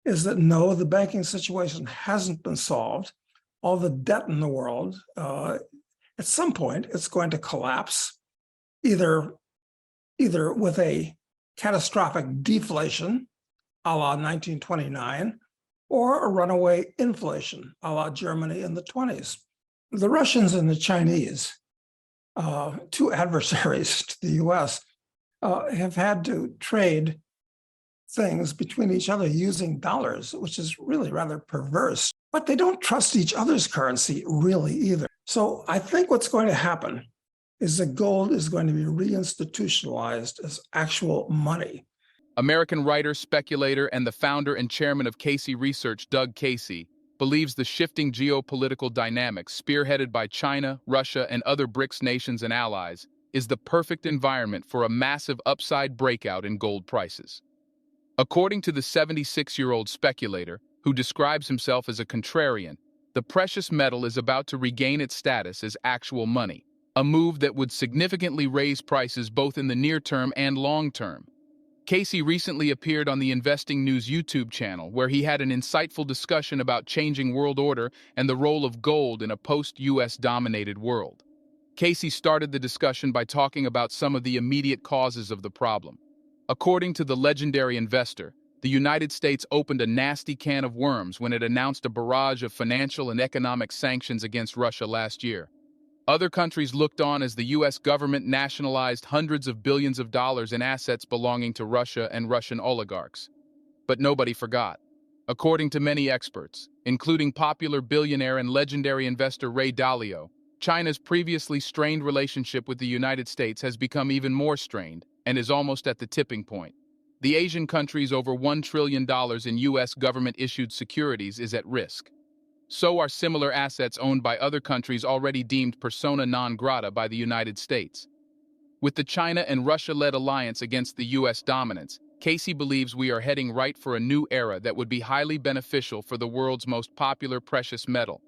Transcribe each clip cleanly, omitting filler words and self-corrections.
is that no, the banking situation hasn't been solved. All the debt in the world, at some point, it's going to collapse, either with a catastrophic deflation, a la 1929, or a runaway inflation, a la Germany in the 20s. The Russians and the Chinese, two adversaries to the US, have had to trade things between each other using dollars, which is really rather perverse. But they don't trust each other's currency really either. So I think what's going to happen is that gold is going to be reinstitutionalized as actual money. American writer, speculator, and the founder and chairman of Casey Research, Doug Casey, believes the shifting geopolitical dynamics spearheaded by China, Russia, and other BRICS nations and allies is the perfect environment for a massive upside breakout in gold prices. According to the 76-year-old speculator, who describes himself as a contrarian, the precious metal is about to regain its status as actual money, a move that would significantly raise prices both in the near term and long term. Casey recently appeared on the Investing News YouTube channel, where he had an insightful discussion about changing world order and the role of gold in a post-US dominated world. Casey started the discussion by talking about some of the immediate causes of the problem. According to the legendary investor, the United States opened a nasty can of worms when it announced a barrage of financial and economic sanctions against Russia last year. Other countries looked on as the U.S. government nationalized hundreds of billions of dollars in assets belonging to Russia and Russian oligarchs. But nobody forgot. According to many experts, including popular billionaire and legendary investor Ray Dalio, China's previously strained relationship with the United States has become even more strained and is almost at the tipping point. The Asian country's over $1 trillion in U.S. government-issued securities is at risk. So are similar assets owned by other countries already deemed persona non grata by the United States. With the China and Russia-led alliance against the U.S. dominance, Casey believes we are heading right for a new era that would be highly beneficial for the world's most popular precious metal.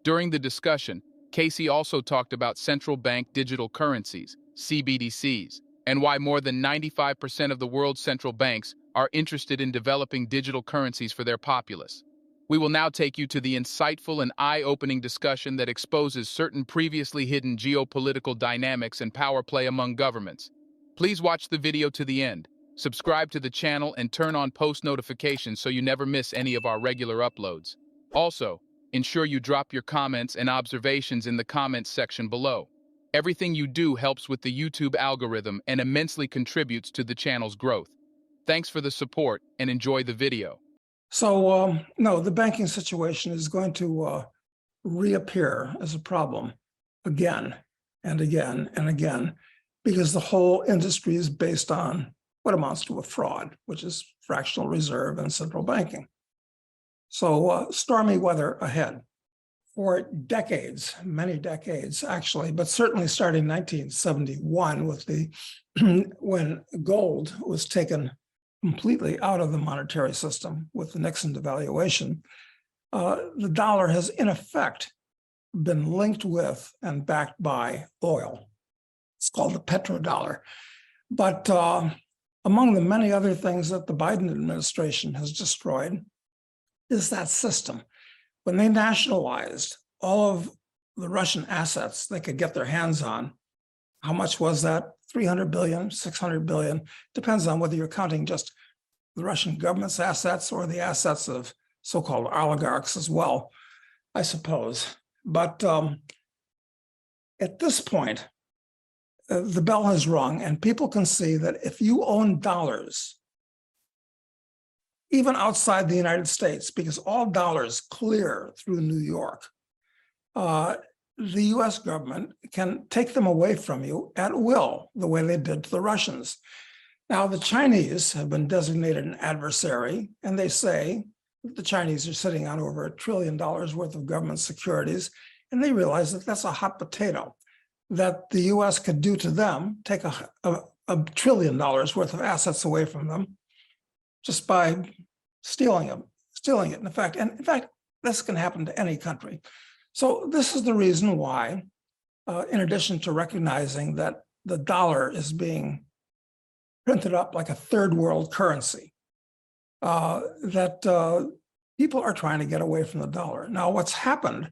During the discussion, Casey also talked about central bank digital currencies, CBDCs, and why more than 95% of the world's central banks are interested in developing digital currencies for their populace. We will now take you to the insightful and eye-opening discussion that exposes certain previously hidden geopolitical dynamics and power play among governments. Please watch the video to the end, subscribe to the channel, and turn on post notifications so you never miss any of our regular uploads. Also, ensure you drop your comments and observations in the comments section below. Everything you do helps with the YouTube algorithm and immensely contributes to the channel's growth. Thanks for the support and enjoy the video. So, no, the banking situation is going to reappear as a problem again and again and again, because the whole industry is based on what amounts to a fraud, which is fractional reserve and central banking. So stormy weather ahead for decades, many decades actually, but certainly starting in 1971 with when gold was taken completely out of the monetary system with the Nixon devaluation. The dollar has in effect been linked with and backed by oil. It's called the petrodollar. But among the many other things that the Biden administration has destroyed is that system. When they nationalized all of the Russian assets they could get their hands on, how much was that? 300 billion, 600 billion, depends on whether you're counting just the Russian government's assets or the assets of so-called oligarchs as well, I suppose. But at this point, the bell has rung, and people can see that if you own dollars, even outside the United States, because all dollars clear through New York, the US government can take them away from you at will, the way they did to the Russians. Now, the Chinese have been designated an adversary, and they say that the Chinese are sitting on over $1 trillion worth of government securities, and they realize that that's a hot potato, that the US could do to them, take $1 trillion worth of assets away from them just by stealing it. In fact, this can happen to any country. So this is the reason why, in addition to recognizing that the dollar is being printed up like a third world currency, that people are trying to get away from the dollar. Now, what's happened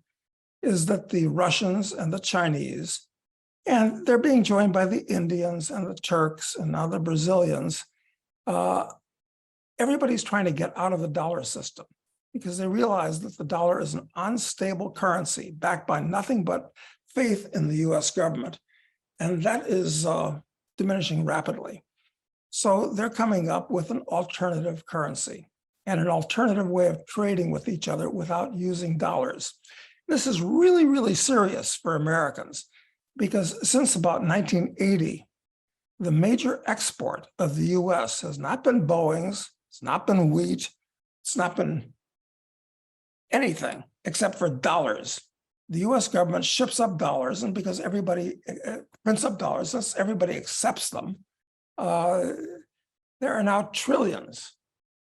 is that the Russians and the Chinese, and they're being joined by the Indians and the Turks and now the Brazilians, everybody's trying to get out of the dollar system because they realize that the dollar is an unstable currency backed by nothing but faith in the US government. And that is diminishing rapidly. So they're coming up with an alternative currency and an alternative way of trading with each other without using dollars. This is really, really serious for Americans because since about 1980, the major export of the US has not been Boeing's, it's not been wheat, it's not been anything except for dollars. The US government ships up dollars, and because everybody prints up dollars, since everybody accepts them, there are now trillions.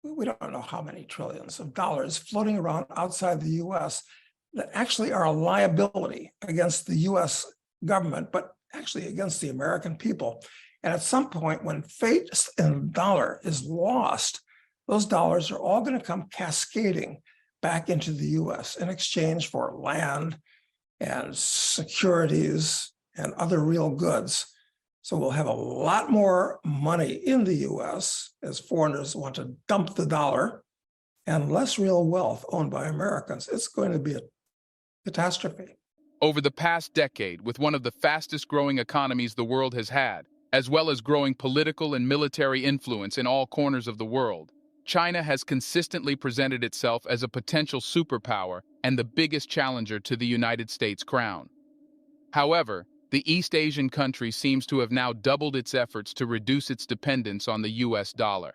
We don't know how many trillions of dollars floating around outside the US that actually are a liability against the US government, but actually against the American people. And at some point, when faith in the dollar is lost, those dollars are all going to come cascading back into the US in exchange for land and securities and other real goods. So we'll have a lot more money in the US as foreigners want to dump the dollar and less real wealth owned by Americans. It's going to be a catastrophe. Over the past decade, with one of the fastest growing economies the world has had, as well as growing political and military influence in all corners of the world, China has consistently presented itself as a potential superpower and the biggest challenger to the United States crown. However, the East Asian country seems to have now doubled its efforts to reduce its dependence on the US dollar.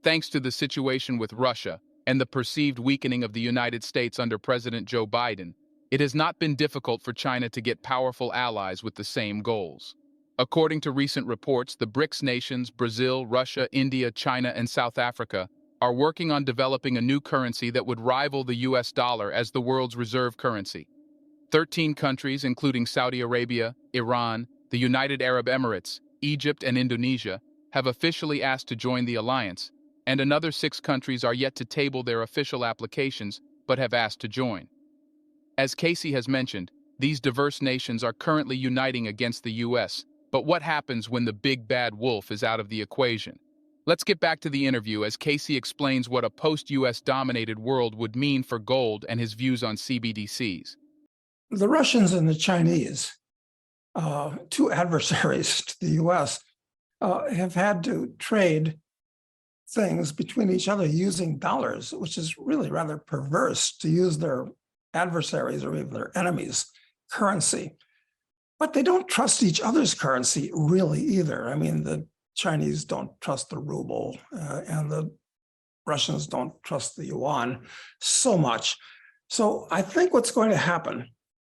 Thanks to the situation with Russia and the perceived weakening of the United States under President Joe Biden, it has not been difficult for China to get powerful allies with the same goals. According to recent reports, the BRICS nations, Brazil, Russia, India, China, and South Africa, are working on developing a new currency that would rival the US dollar as the world's reserve currency. 13 countries, including Saudi Arabia, Iran, the United Arab Emirates, Egypt, and Indonesia, have officially asked to join the alliance, and another 6 countries are yet to table their official applications but have asked to join. As Casey has mentioned, these diverse nations are currently uniting against the US, but what happens when the big bad wolf is out of the equation? Let's get back to the interview as Casey explains what a post-US dominated world would mean for gold and his views on CBDCs. The Russians and the Chinese, 2 adversaries to the US, have had to trade things between each other using dollars, which is really rather perverse to use their adversaries or even their enemies' currency. But they don't trust each other's currency really either. I mean, the Chinese don't trust the ruble and the Russians don't trust the yuan so much. So I think what's going to happen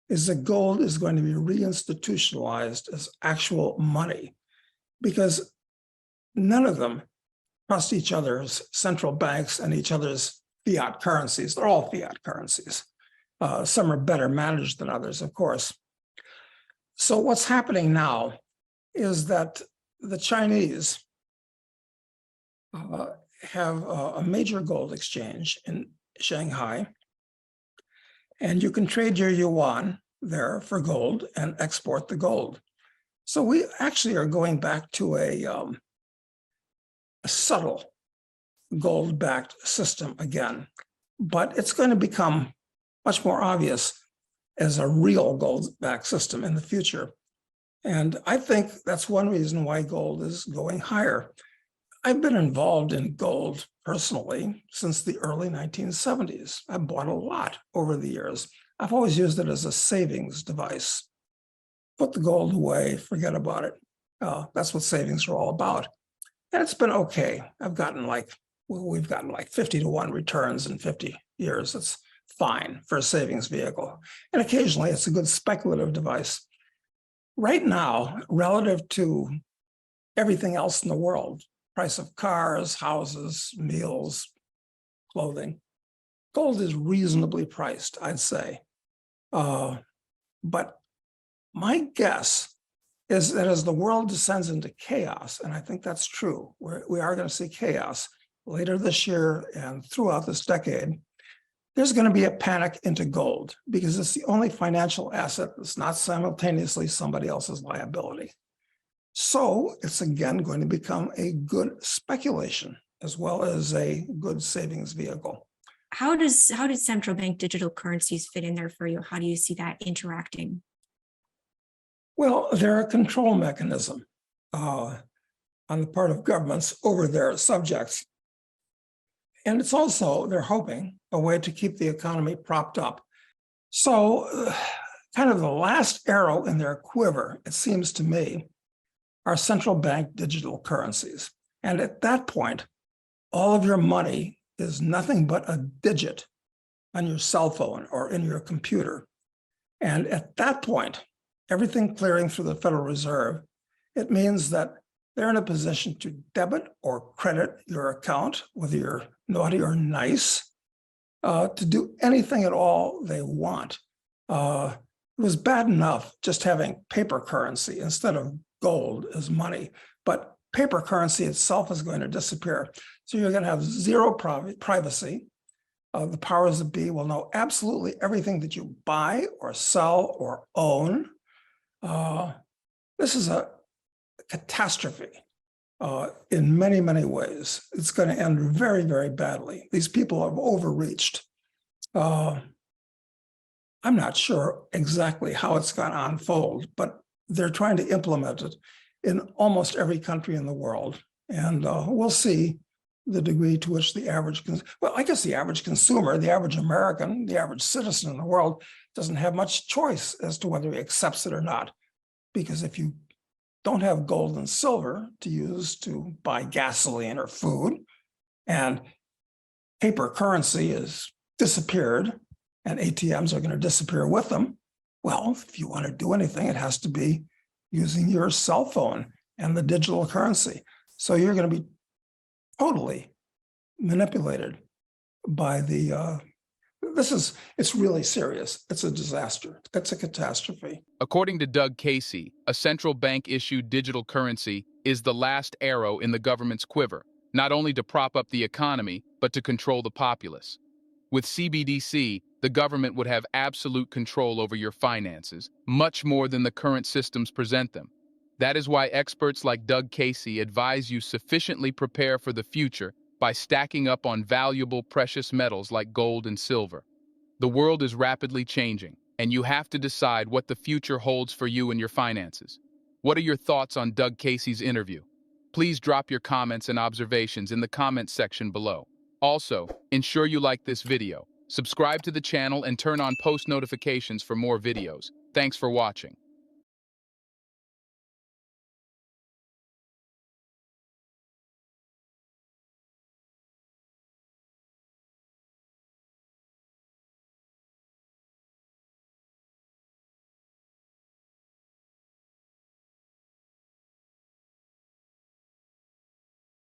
is that gold is going to be reinstitutionalized as actual money because none of them trust each other's central banks and each other's fiat currencies. They're all fiat currencies. Some are better managed than others, of course. So what's happening now is that the Chinese have a major gold exchange in Shanghai, and you can trade your yuan there for gold and export the gold. So we actually are going back to a subtle gold-backed system again, but it's going to become much more obvious as a real gold-backed system in the future. And I think that's one reason why gold is going higher. I've been involved in gold personally since the early 1970s. I bought a lot over the years. I've always used it as a savings device. Put the gold away, forget about it. That's what savings are all about. And it's been okay. we've gotten like 50 to 1 returns in 50 years. It's fine for a savings vehicle. And occasionally it's a good speculative device. Right now, relative to everything else in the world, price of cars, houses, meals, clothing, gold is reasonably priced, I'd say. But my guess is that as the world descends into chaos, and I think that's true, we are going to see chaos, later this year and throughout this decade, there's going to be a panic into gold because it's the only financial asset that's not simultaneously somebody else's liability. So it's again going to become a good speculation as well as a good savings vehicle. How does central bank digital currencies fit in there for you? How do you see that interacting? Well, they're a control mechanism on the part of governments over their subjects. And it's also, they're hoping, a way to keep the economy propped up. So kind of the last arrow in their quiver, it seems to me, are central bank digital currencies. And at that point, all of your money is nothing but a digit on your cell phone or in your computer. And at that point, everything clearing through the Federal Reserve, it means that they're in a position to debit or credit your account, whether you're naughty or nice, to do anything at all they want. It was bad enough just having paper currency instead of gold as money, but paper currency itself is going to disappear. So you're going to have zero privacy. The powers that be will know absolutely everything that you buy or sell or own. This is a catastrophe in many, many ways. It's going to end very, very badly. These people have overreached. I'm not sure exactly how it's going to unfold, but they're trying to implement it in almost every country in the world. And we'll see the degree to which the average, I guess the average consumer, the average American, the average citizen in the world doesn't have much choice as to whether he accepts it or not. Because if you don't have gold and silver to use to buy gasoline or food, and paper currency has disappeared, and ATMs are going to disappear with them, well, if you want to do anything, it has to be using your cell phone and the digital currency. So you're going to be totally manipulated by the, it's really serious. It's a disaster. It's a catastrophe. According to Doug Casey, a central bank-issued digital currency is the last arrow in the government's quiver, not only to prop up the economy, but to control the populace. With CBDC, the government would have absolute control over your finances, much more than the current systems present them. That is why experts like Doug Casey advise you sufficiently prepare for the future by stacking up on valuable precious metals like gold and silver. The world is rapidly changing, and you have to decide what the future holds for you and your finances. What are your thoughts on Doug Casey's interview? Please drop your comments and observations in the comments section below. Also, ensure you like this video, subscribe to the channel, and turn on post notifications for more videos. Thanks for watching.